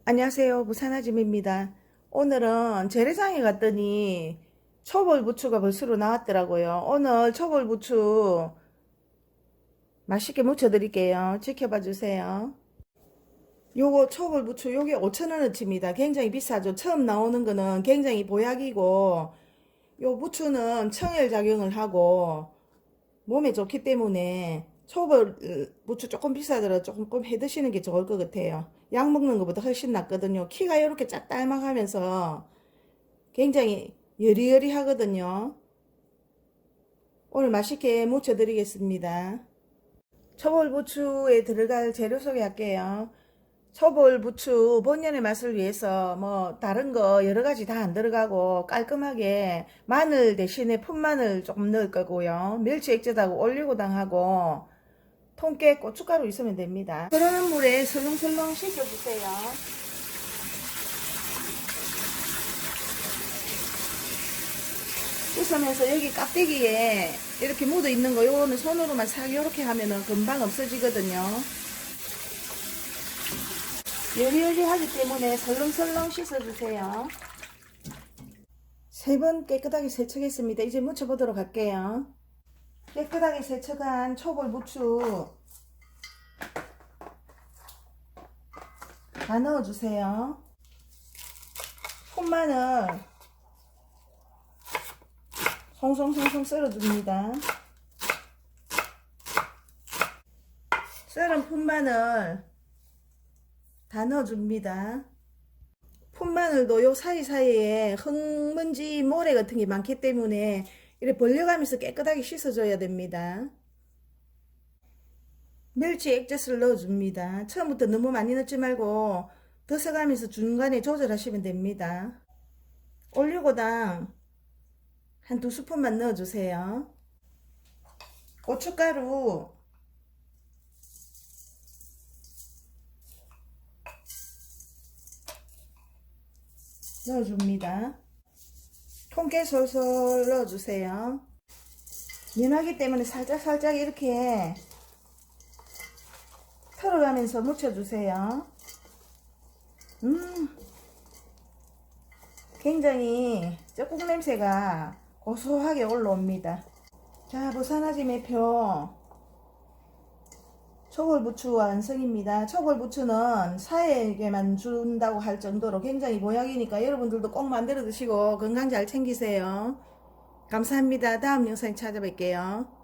안녕하세요. 부산아줌입니다. 오늘은 재래장에 갔더니 초벌부추가 벌써로 나왔더라고요. 오늘 초벌부추 맛있게 무쳐드릴게요. 지켜봐 주세요. 요거 초벌부추 요게 5,000원어치입니다. 굉장히 비싸죠. 처음 나오는 거는 굉장히 보약이고 요 부추는 청열작용을 하고 몸에 좋기 때문에 초벌부추 조금 비싸더라도 조금 해 드시는 게 좋을 것 같아요. 약 먹는 것보다 훨씬 낫거든요. 키가 이렇게 짝달막하면서 굉장히 여리여리하거든요. 오늘 맛있게 무쳐드리겠습니다. 초벌부추에 들어갈 재료 소개할게요. 초벌부추 본연의 맛을 위해서 뭐 다른 거 여러 가지 다 안 들어가고 깔끔하게 마늘 대신에 풋마늘 조금 넣을 거고요. 멸치 액젓하고 올리고당하고 통깨 고춧가루 있으면 됩니다. 끓는 물에 설렁설렁 식혀주세요. 씻으면서 여기 깍대기에 이렇게 묻어 있는 거 요거는 손으로만 싹 이렇게 하면은 금방 없어지거든요. 여리여리하기 때문에 설렁설렁 씻어주세요. 3번 깨끗하게 세척했습니다. 이제 무쳐보도록 할게요. 깨끗하게 세척한 초벌부추 다 넣어주세요. 풋마늘 송송송송 썰어줍니다. 썰은 풋마늘 다 넣어줍니다. 풋마늘도 요 사이사이에 흙먼지 모래 같은 게 많기 때문에 이렇게 벌려가면서 깨끗하게 씻어줘야 됩니다. 멸치 액젓을 넣어줍니다. 처음부터 너무 많이 넣지 말고 더서가면서 중간에 조절하시면 됩니다. 올리고당 한 2스푼만 넣어주세요. 고춧가루 넣어줍니다. 통깨 솔솔 넣어주세요. 연하기 때문에 살짝살짝 이렇게 털어가면서 무쳐주세요. 굉장히 ጨ국 냄새가 고소하게 올라옵니다. 자, 부산아지매표 초벌부추 완성입니다. 초벌부추는 사에게만 준다고 할 정도로 굉장히 보약이니까 여러분들도 꼭 만들어 드시고 건강 잘 챙기세요. 감사합니다. 다음 영상에 찾아뵐게요.